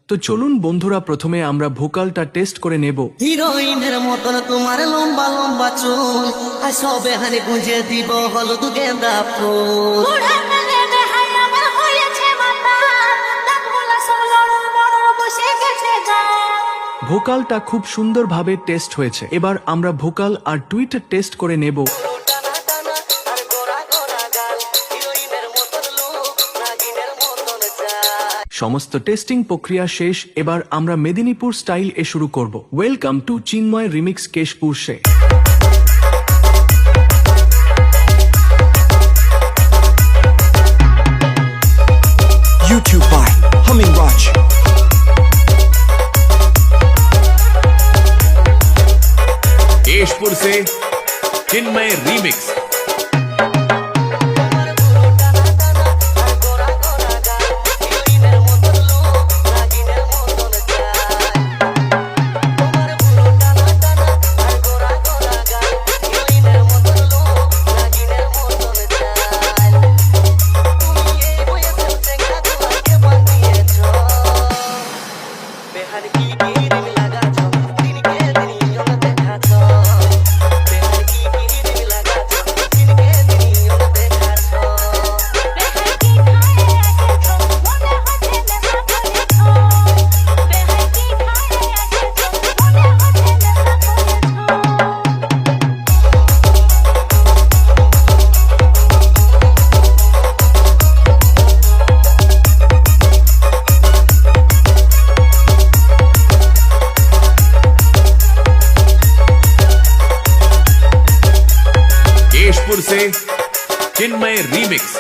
তো চলুন বন্ধুরা, প্রথমে আমরা ভোকালটা টেস্ট করে নেব। হিরোইনের মতন তোমার লম্বা লম্বা চুল, আর সবে হানি গুঁজে দিব হলুদ গেঁদা ফুল। ভোকালটা খুব সুন্দরভাবে টেস্ট হয়েছে। এবার আমরা ভোকাল আর টুইট টেস্ট করে নেব। সমস্ত টেস্টিং প্রক্রিয়া শেষ। এবার আমরা মেদিনীপুর স্টাইল এ শুরু করব। Welcome to Chinmoy remix Keshpur say. YouTube by Humming Watch. Keshpur से चिन्मय रीमिक्स। केशपुर से चिन्मय रीमिक्स।